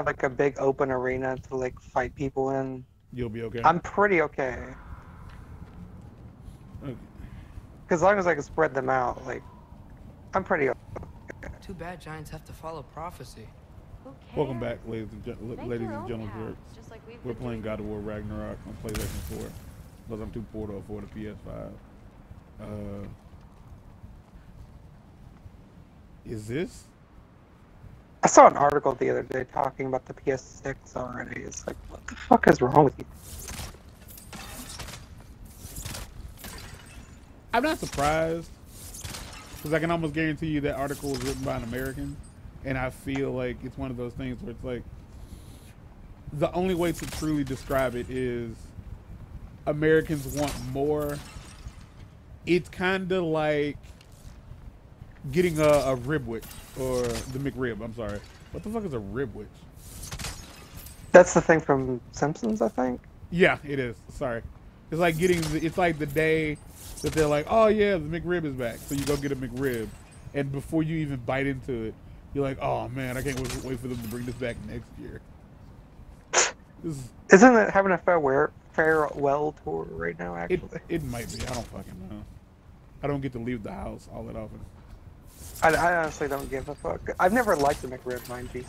like a big open arena to like fight people in, You'll be okay. I'm pretty okay. Okay. Because as long as I can spread them out, like, I'm pretty okay. Too bad giants have to follow prophecy. Who cares? Welcome back, ladies Make and your own gentlemen. paths, just like we've We're been playing doing. God of War Ragnarok on PlayStation 4. Because I'm too poor to afford a PS5. Is this? I saw an article the other day talking about the PS6 already. It's like, what the fuck is wrong with you? I'm not surprised. Because I can almost guarantee you that article was written by an American. And I feel like it's one of those things where it's like, the only way to truly describe it is Americans want more. It's kind of like getting a ribwitch, or the McRib, I'm sorry. What the fuck is a ribwitch? That's the thing from Simpsons, I think. Yeah, it is. Sorry. It's like it's like the day that they're like, oh yeah, the McRib is back. So you go get a McRib. And before you even bite into it, you're like, oh man, I can't wait for them to bring this back next year. Isn't it having a farewell tour right now, actually? It might be. I don't fucking know. I don't get to leave the house all that often. I honestly don't give a fuck. I've never liked the McRib, mind you.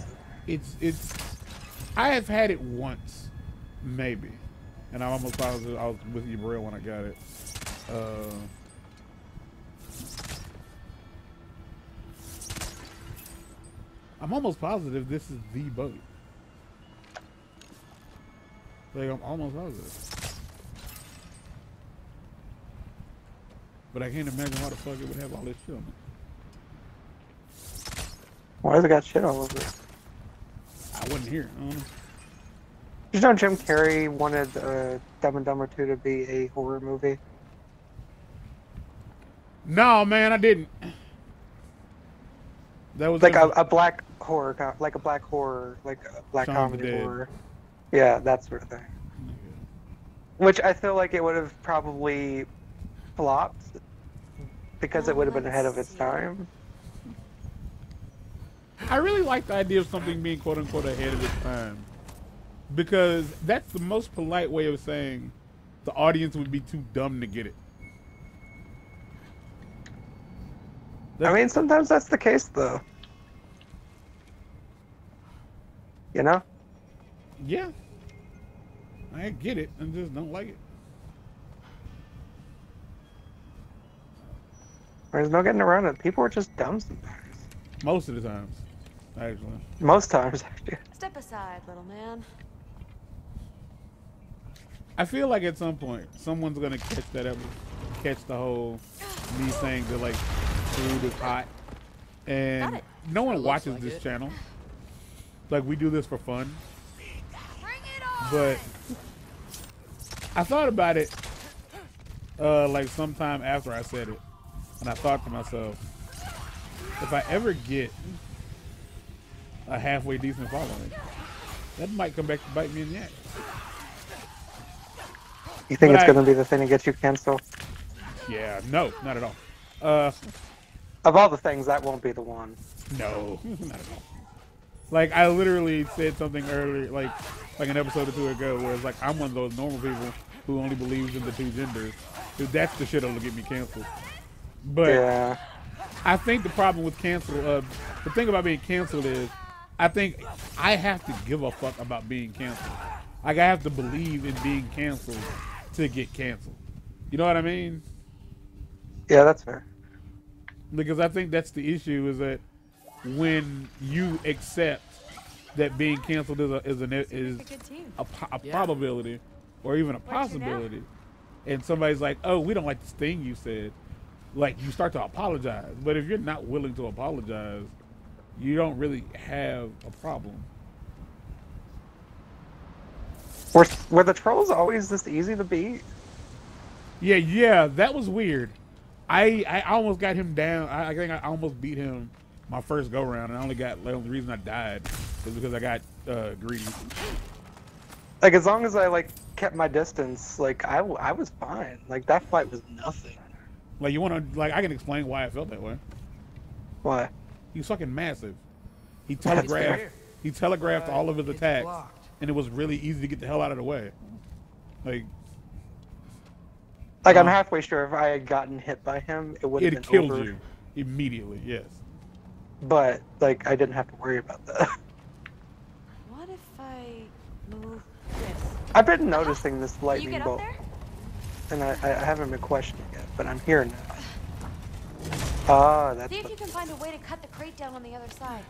I have had it once, maybe. And I'm almost positive I was with you, bro, when I got it. I'm almost positive this is the boat. Like, I'm almost positive. But I can't imagine why the fuck it would have all this shit on it. Why has it got shit all over it? I wasn't here. I don't know. You know Jim Carrey wanted Dumb and Dumber 2 to be a horror movie? No, man, I didn't. That was like a black horror, like a black Shaun comedy horror. Yeah, that sort of thing. Which I feel like it would have probably flopped because it would have been ahead of its time. I really like the idea of something being quote unquote ahead of its time. Because that's the most polite way of saying the audience would be too dumb to get it. I mean, sometimes that's the case, though. You know? Yeah. I get it. I just don't like it. There's no getting around it. People are just dumb sometimes. Most of the times, actually. Most times, actually. Step aside, little man. I feel like at some point, someone's gonna catch catch the whole me saying that like food is hot, and no one watches this channel. Like, we do this for fun. But I thought about it like sometime after I said it, and I thought to myself, if I ever get a halfway decent following, that might come back to bite me in the ass. You think it's going to be the thing that gets you canceled? Yeah, no, not at all. Of all the things, that won't be the one. No, not at all. Like, I literally said something earlier, like an episode or two ago, where it's like, I'm one of those normal people who only believes in the two genders. Dude, that's the shit that'll get me canceled. But yeah. I think the problem with the thing about being canceled is, I think I have to give a fuck about being canceled. Like, I have to believe in being canceled to get canceled. You know what I mean? Yeah, that's fair. Because I think that's the issue, is that when you accept that being canceled is a probability or even a possibility, and somebody's like, oh, we don't like this thing you said, like, you start to apologize. But if you're not willing to apologize, you don't really have a problem. Were the trolls always this easy to beat? Yeah, that was weird. I almost got him down. I think I almost beat him my first go round, and I only got, like, the reason I died is because I got greedy. Like, as long as I like kept my distance, like I was fine. Like, that fight was nothing. Like, you want to, like, I can explain why I felt that way. Why? He's fucking massive. He telegraphed He telegraphed all of his It's attacks, blocked. and it was really easy to get the hell out of the way. Like I'm halfway sure if I had gotten hit by him, it would have it been killed over. you immediately. Yes. But like I didn't have to worry about that. What if I move this? I've been noticing this You lightning get up bolt, there? and I haven't been questioning it, but I'm here now. Ah, that's See if you can find a way to cut the crate down on the other side.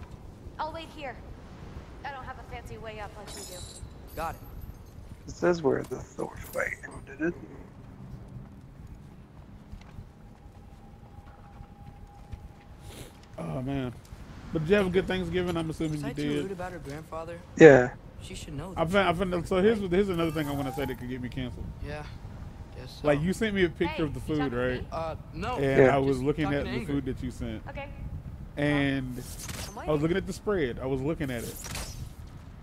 I'll wait here. I don't have a fancy way up like you do. Got it. this is where the Thor fight ended. It. Oh man. But did you have a good Thanksgiving? I'm assuming Was you I too rude did. about her grandfather? Yeah. She should know. So here's another thing I'm gonna say that could get me canceled. Yeah. Guess so. Like you sent me a picture Hey, of the you food, talking to right? me? No. And Yeah. I was Just looking talking at the anger. food that you sent, Okay. and I'm I was waiting. looking at the spread. I was looking at it,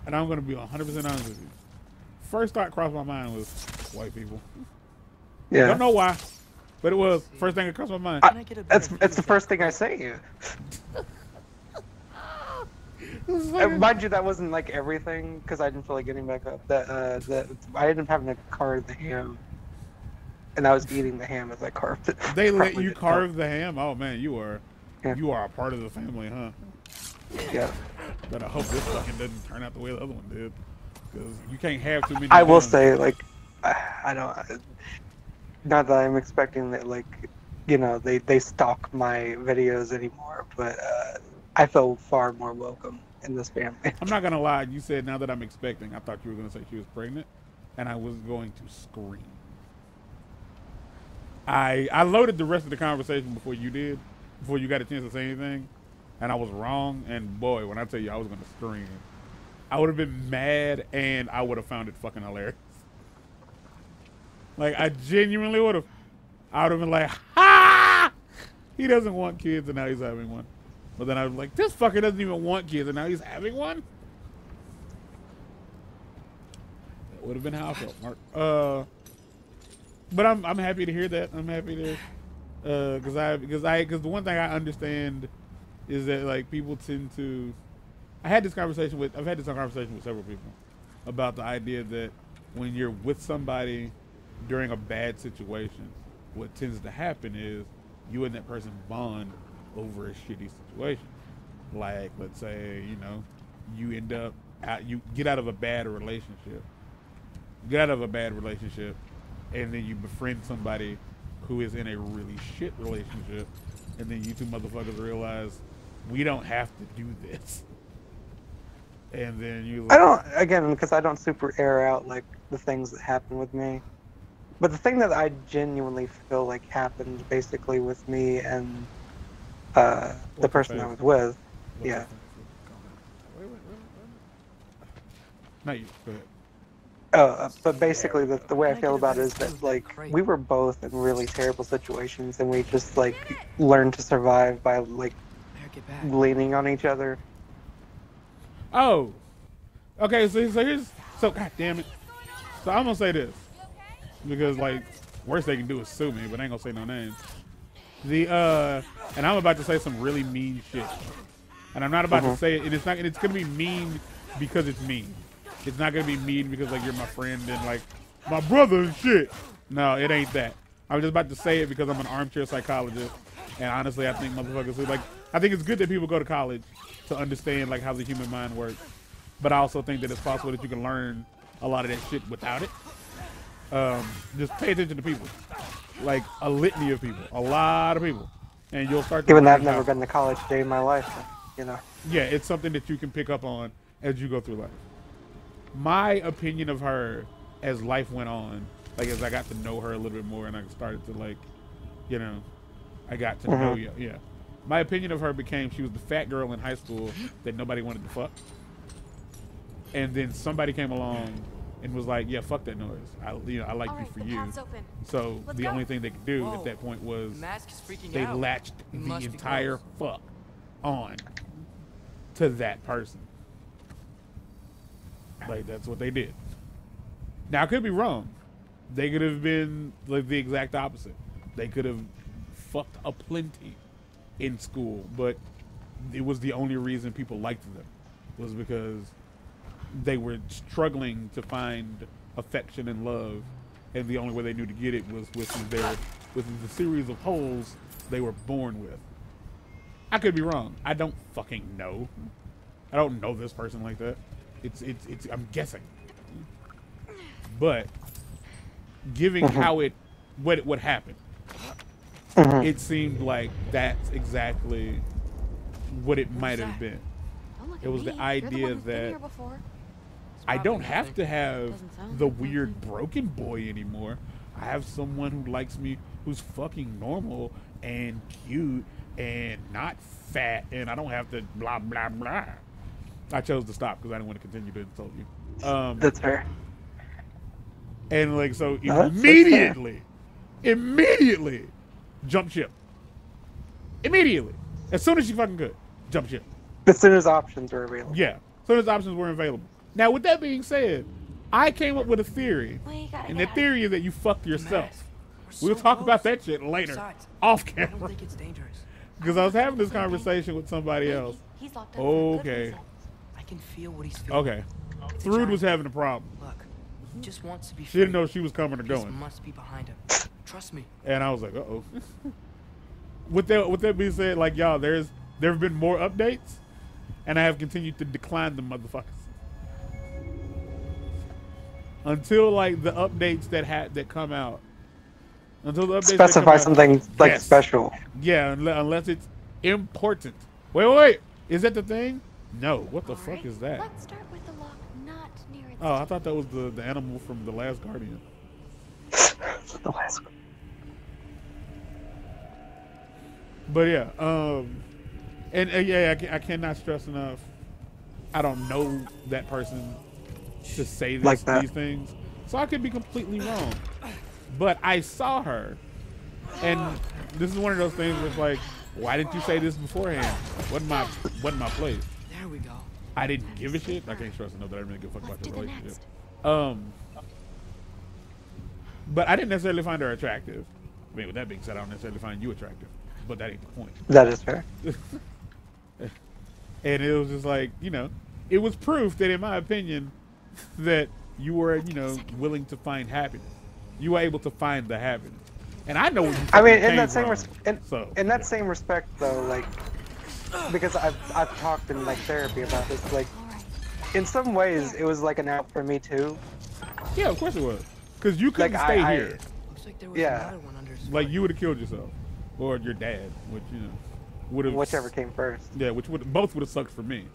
and I'm gonna be 100% honest with you. First thought crossed my mind was white people. Yeah. Don't know why, but it was first thing that crossed my mind. Can I get a It's better it's the view first of thing that I say to you. It was Mind you, that wasn't like everything because I didn't feel like getting back up. That I ended up having to carve the ham, and I was eating the ham as I carved it. they let Probably you didn't carve the ham. Oh man, you are Yeah. a part of the family, huh? help. Yeah. But I hope this fucking doesn't turn out the way the other one did, because you can't have too many. I will hams. say, like, I don't. Not that I'm expecting that, like, you know, they stalk my videos anymore, but I feel far more welcome in this family. I'm not gonna lie. You said now that I'm expecting. I thought you were gonna say she was pregnant, and I was going to scream. I loaded the rest of the conversation before you did, before you got a chance to say anything, and I was wrong. And boy, when I tell you I was gonna scream, I would have been mad, and I would have found it fucking hilarious. Like I genuinely would have. I would have been like, ha! He doesn't want kids, and now he's having one. But then I was like, this fucker doesn't even want kids, and now he's having one? That would have been how I felt, Mark. But I'm happy to hear that. I'm happy to, because the one thing I understand is that like people tend to. I've had this conversation with several people about the idea that when you're with somebody during a bad situation, what tends to happen is you and that person bond over a shitty situation. Like, let's say, you know, you end up, you get out of a bad relationship. And then you befriend somebody who is in a really shit relationship. And then you two motherfuckers realize, we don't have to do this. And then you I don't, again, because I don't super air out, like, the things that happen with me. But the thing that I genuinely feel like happened basically with me and the person I was with, yeah. Wait. Not you. Go ahead. But basically the way I feel about it is that, like, we were both in really terrible situations and we just, like, learned to survive by, like, There, get back. leaning on each other. Oh, okay. So God damn it. So I'm gonna say this because like worst they can do is sue me, but I ain't gonna say no names. And I'm about to say some really mean shit, and I'm not about to say it. And it's gonna be mean because it's mean. It's not gonna be mean because like you're my friend and like my brother and shit. No, it ain't that. I'm just about to say it because I'm an armchair psychologist, and honestly, I think motherfuckers who like. I think it's good that people go to college to understand like how the human mind works, but I also think that it's possible that you can learn a lot of that shit without it. Just pay attention to people, like a litany of people, a lot of people, and you'll start. Given that I've never been to college a day in my life, you know. Yeah, it's something that you can pick up on as you go through life. My opinion of her as life went on, like as I got to know her a little bit more, and I started to like, you know, I got to know you. Yeah. My opinion of her became she was the fat girl in high school that nobody wanted to fuck. And then somebody came along and was like, yeah, fuck that noise. I like you for you. So the only thing they could do at that point was The mask is freaking they out. latched You the must be entire close. fuck on to that person. Like, that's what they did. Now, I could be wrong. They could have been like the exact opposite. They could have fucked a plenty in school, but it was the only reason people liked them was because they were struggling to find affection and love, and the only way they knew to get it was within the series of holes they were born with. I could be wrong. I don't fucking know. I don't know this person like that. It's I'm guessing. But giving how what happened, it seemed like that's exactly what it might have been. It was the idea that I don't have to have the weird broken boy anymore. I have someone who likes me, who's fucking normal and cute and not fat, and I don't have to blah blah blah. I chose to stop because I didn't want to continue to insult you. That's fair. And like, so No, immediately jump ship. Immediately. As soon as she fucking could, jump ship. As soon as options were available. Yeah. As soon as options were available. Now, with that being said, I came up with a theory. And the theory is that you fucked yourself. We'll talk about that shit later. Off camera. I don't think it's dangerous. Because I was having this conversation with somebody else. Okay. I can feel what he's feeling. Okay. Thrud was having a problem. Look, he just wants to be She didn't know she was coming or Peace going. must be behind him. Trust me. And I was like, uh-oh. With that being said, like, y'all, there have been more updates, and I have continued to decline them motherfuckers. Until, like, the updates that come out. Until the updates specify that come something out. like Yes. special. Yeah, unless it's important. Wait. Is that the thing? No. What the fuck is that? Let's start with the lock not near its Oh, I thought that was the animal from The Last Guardian. The last one. But yeah, yeah, I cannot stress enough. I don't know that person to say Like that. these things, so I could be completely wrong. But I saw her, and this is one of those things where it's like, why didn't you say this beforehand? Wasn't my place. There we go. I didn't give a shit. I can't stress enough that I didn't really give a fuck about Let's the do the relationship. next. But I didn't necessarily find her attractive. I mean, with that being said, I don't necessarily find you attractive. But that ain't the point. That is fair. And it was just like, it was proof that, in my opinion, that you were, willing to find happiness. You were able to find the happiness. And I know what you I mean, in came that same from, in that same respect, though, like, because I've talked in like therapy about this, like, in some ways, it was like an out for me too. Yeah, of course it was. Because you couldn't Like, stay I- here. Looks like there was Yeah. another one under his Like, foot. you would have killed yourself. Or your dad, which, would have... Whichever came first. Yeah, both would have sucked for me.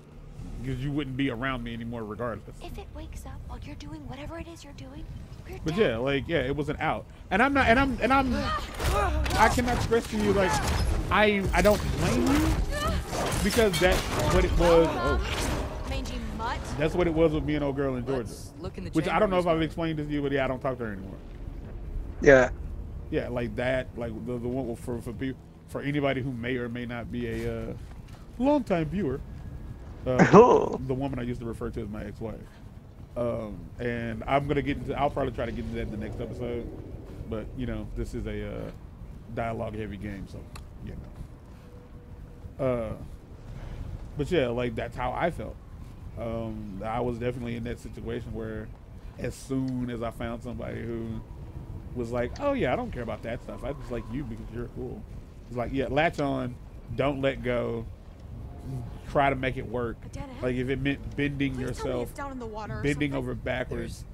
Because you wouldn't be around me anymore regardless. If it wakes up while you're doing whatever it is you're doing, we're But dead. yeah, it was an out. And I'm not, I cannot stress to you, like, I don't blame you. Because that's what it was. Mangy mutt. That's what it was with me and old girl in Georgia. Let's look in the Which I don't know if chamber. I've explained this to you, but yeah, I don't talk to her anymore. Yeah. Yeah, like that, like the one for anybody who may or may not be a long-time viewer. Oh. The woman I used to refer to as my ex-wife. And I'll probably try to get into that in the next episode. But, this is a dialogue-heavy game, so, but yeah, like, that's how I felt. I was definitely in that situation where as soon as I found somebody who was like, oh yeah, I don't care about that stuff. I just like you because you're cool. It's like, yeah, latch on, don't let go, try to make it work. Like if it meant bending yourself, bending over backwards.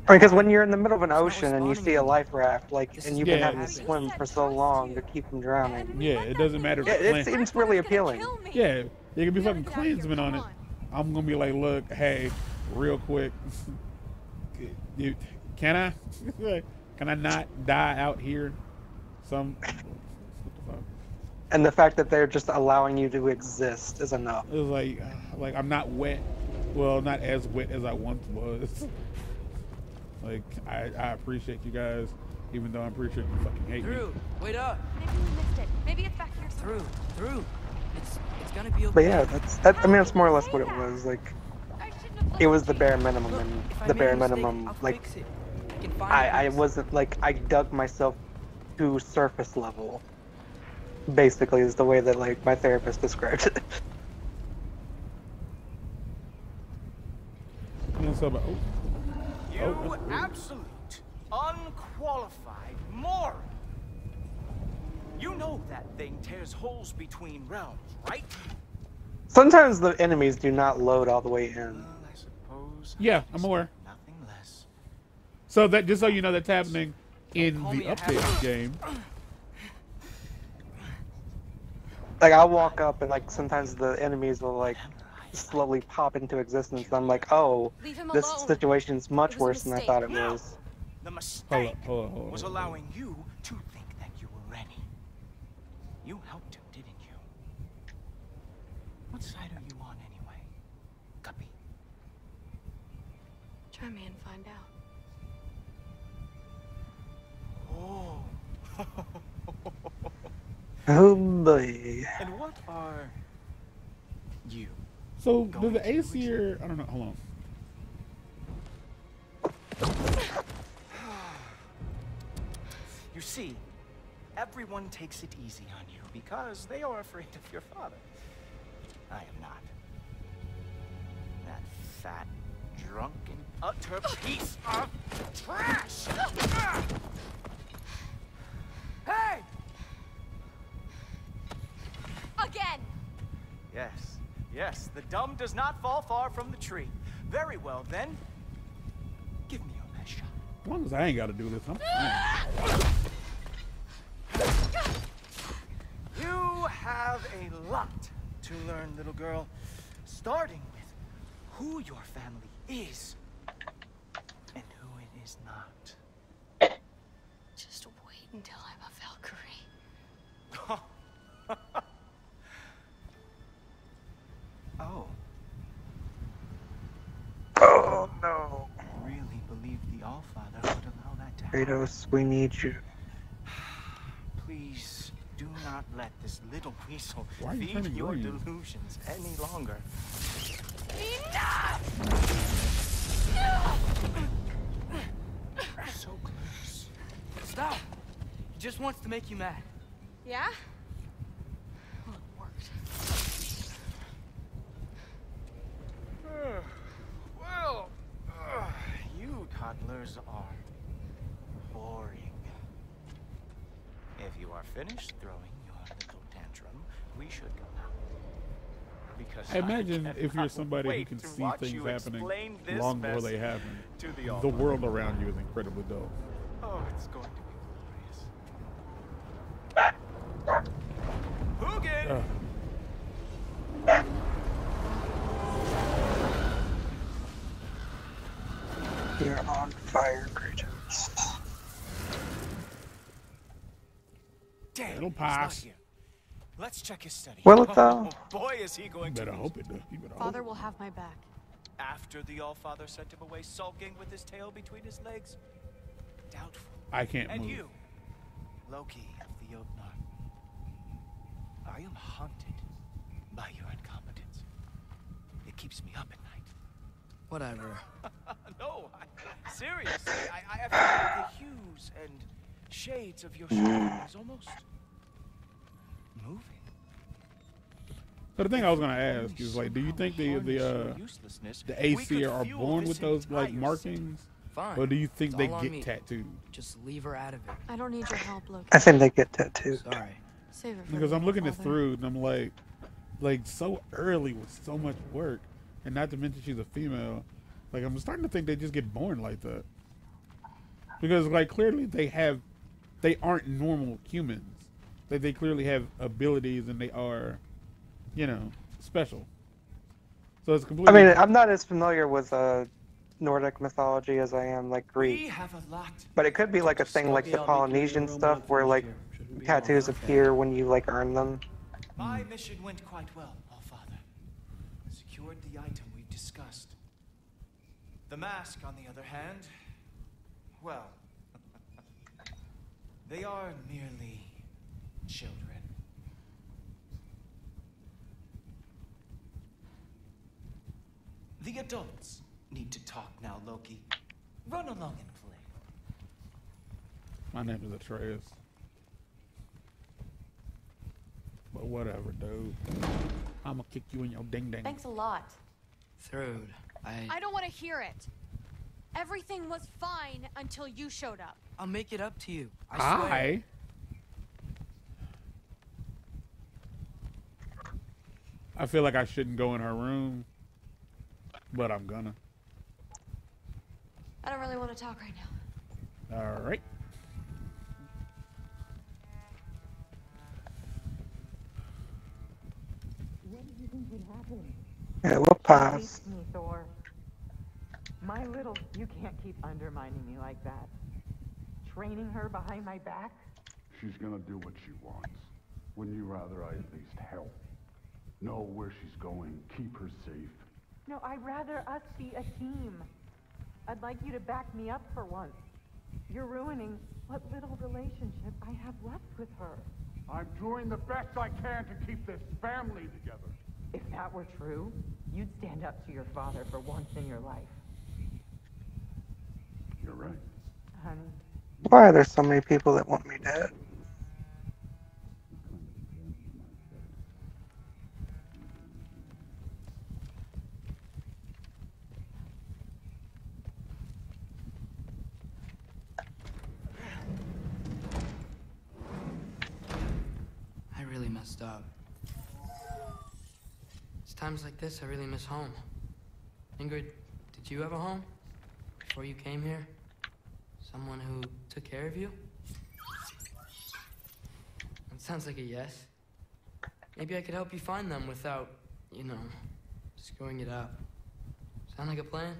Because when you're in the middle of an ocean and you see a life raft, like, and you've been Yeah. having to swim for so long to keep from drowning, Yeah, it doesn't matter if it it's seems really appealing. yeah, there can be fucking clansmen on it. I'm gonna be like, look, hey, real quick, can I? Can I not die out here? What the fuck? And the fact that they're just allowing you to exist is enough. It was like I'm not wet. Well, not as wet as I once was. Like I appreciate you guys, even though I'm pretty sure you fucking hate me. Through. Wait up. Maybe we missed it. Maybe it's back here somewhere. Through. It's gonna be okay. But yeah, I mean, that's more or less what it was. Like, I shouldn't have it was the bare minimum, Look, and if I the made bare a mistake, minimum, I'll like, fix it. I can find I a fix. wasn't, like, I dug myself to surface level, basically, is the way that, like, my therapist described it. sub. Oh. You Oh, absolute, unqualified moron. You know that thing tears holes between realms, right? Sometimes the enemies do not load all the way in. Well, I suppose. Yeah, I'm aware. Nothing less. So that just so you know, that's happening in call the me a update game. Like I'll walk up and like sometimes the enemies will like slowly pop into existence. I'm like, oh, Leave him this alone. situation's much It was a worse than I mistake. thought it No! was. The mistake Hold on. was allowing you to think that you were ready. You helped him, didn't you? What side are you on anyway? Guppy? Try me and find out. Oh. Oh boy. And what are you? So do the Aesir? I don't know. Hold on. You see, everyone takes it easy on you because they are afraid of your father. I am not. That fat, drunken, utter piece of trash! Hey! Again! Yes, the dumb does not fall far from the tree. Very well, then. Give me your best shot. As long as I ain't got to do this, I'm fine. You have a lot to learn, little girl. Starting with who your family is and who it is not. Just wait until I'm a Valkyrie. Oh. Oh no. Really believe the Allfather would allow that to happen? Kratos, we need you. Please do not let this little weasel Why are you feed turning your green? delusions any longer. Enough! So close. Stop! He just wants to make you mad. Yeah? Well, it worked. Well, you toddlers are boring. If you are finished throwing your little tantrum, we should go now. Because I imagine if you're cannot somebody who wait can to see watch things you happening explain this long before mess they happen, to the the Allfather. world around you is incredibly dull. Oh, it's going to be glorious. Hugin! You're on fire, Kratos. Damn, It'll he's not pass. here. Let's check his study. Will it though? Oh, boy, is he going You better to hope it does. You better hope. Father will have my back. After the Allfather sent him away sulking with his tail between his legs? Doubtful. I can't And move. you, Loki of the Jotnar. I am haunted by your incompetence. It keeps me up at night. Whatever. No, seriously, I feel like the hues and shades of your screen is almost moving. So the thing I was gonna ask is like, do you think the Aesir are born with those like markings, Fine. or do you think It's they all on get me. tattooed? Just leave her out of it. I don't need your help, Loki. I think they get tattooed. Sorry. Save it for Because the I'm looking it Father. through and I'm like so early with so much work, and not to mention she's a female. Like I'm starting to think they just get born like that. Because like clearly they aren't normal humans. Like they clearly have abilities and they are, you know, special. So it's I completely. mean, I'm not as familiar with Nordic mythology as I am like We Greek, have a lot. but it could be like a thing like the Polynesian stuff where like tattoos appear when you like earn them. My mission went quite well, Allfather. Secured the item we've discussed. The mask, on the other hand, well, they are merely children. The adults need to talk now, Loki. Run along and play. My name is Atreus. But whatever, dude. I'ma kick you in your ding ding. Thanks a lot. Through. I don't want to hear it. Everything was fine until you showed up. I'll make it up to you. I swear. I feel like I shouldn't go in her room, but I'm gonna. I don't really want to talk right now. All right. What did you think would happen? Yeah, we'll pass. Me, Thor. My little, you can't keep undermining me like that. Training her behind my back? She's gonna do what she wants. Wouldn't you rather I at least help? Know where she's going, keep her safe? No, I'd rather us be a team. I'd like you to back me up for once. You're ruining what little relationship I have left with her. I'm doing the best I can to keep this family together. If that were true, you'd stand up to your father for once in your life. You're right. Honey. Why are there so many people that want me dead? I really messed up. It's times like this I really miss home. Ingrid, did you have a home before you came here? Someone who took care of you? It sounds like a yes. Maybe I could help you find them without, you know, screwing it up. Sound like a plan?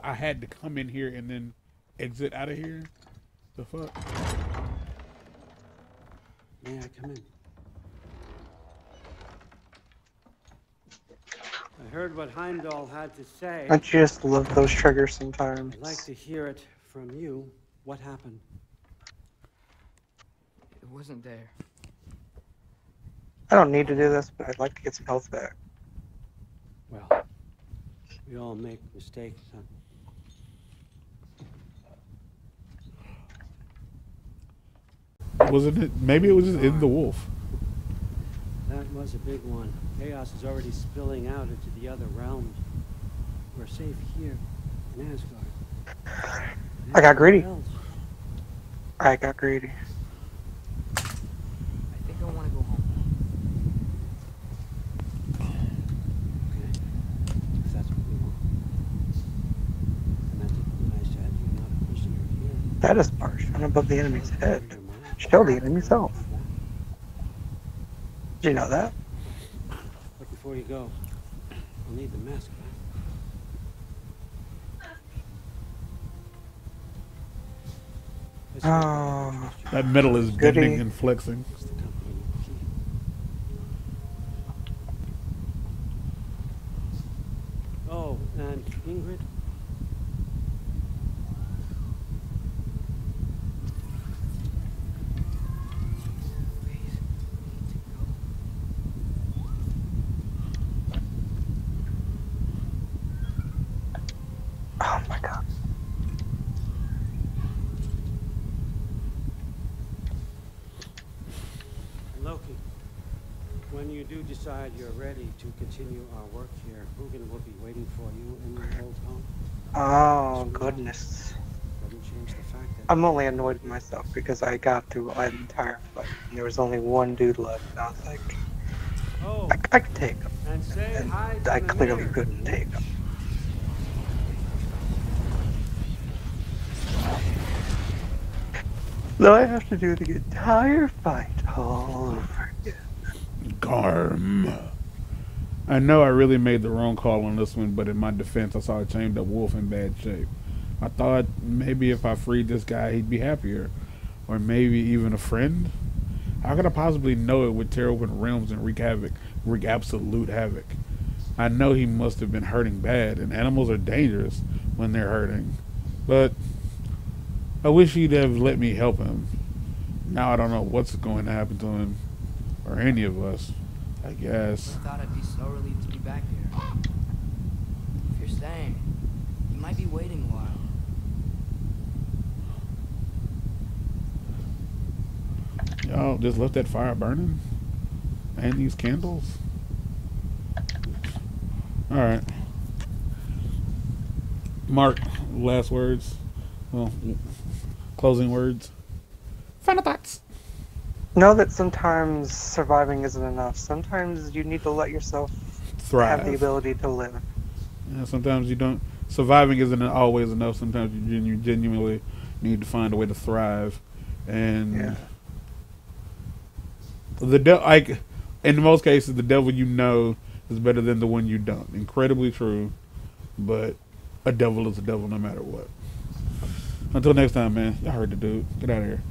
I had to come in here and then exit out of here. The fuck? May I come in? I heard what Heimdall had to say. I just love those triggers sometimes. I'd like to hear it from you. What happened? It wasn't there. I don't need to do this, but I'd like to get some health back. Well, we all make mistakes, son. Wasn't it? Maybe it was just in the wolf. That was a big one. Chaos is already spilling out into the other realms. We're safe here in Asgard. I got greedy. Else. I got greedy. I think I want to go home. Okay. If that's what we want. I meant it when I said you're not a prisoner here. That is harsh. And above the enemy's head. Kill the enemy self. Did you know that? But before you go, I'll need the mask back. Oh, That metal is Goody. bending and flexing. It's the company you keep. Oh, and Ingrid? oh my God. Loki, when you do decide you're ready to continue our work here, Hugin will be waiting for you in your old home. Oh, goodness. Doesn't change the fact that I'm only annoyed with myself because I got through an entire fight and there was only one dude left. And I was like, oh, I could take him. and say And hi to I the clearly mayor. couldn't take him. So I have to do the entire fight all over again. Garm. I know I really made the wrong call on this one, but in my defense, I saw a chained up wolf in bad shape. I thought maybe if I freed this guy, he'd be happier. Or maybe even a friend? How could I possibly know it would tear open realms and wreak havoc, wreak absolute havoc? I know he must have been hurting bad, and animals are dangerous when they're hurting. But I wish he'd have let me help him. Now I don't know what's going to happen to him, or any of us, I guess. I thought I'd be so relieved to be back here. If you're staying, you might be waiting a while. Y'all just left that fire burning? And these candles? Alright. Mark, last words. Well, closing words. Final thoughts. Know that sometimes surviving isn't enough. Sometimes you need to let yourself Thrive. have the ability to live. Yeah, sometimes you don't. Surviving isn't always enough. Sometimes you genuinely need to find a way to thrive. And like in most cases, the devil you know is better than the one you don't. Incredibly true, but a devil is a devil no matter what. Until next time, man. Y'all heard the dude. Get out of here.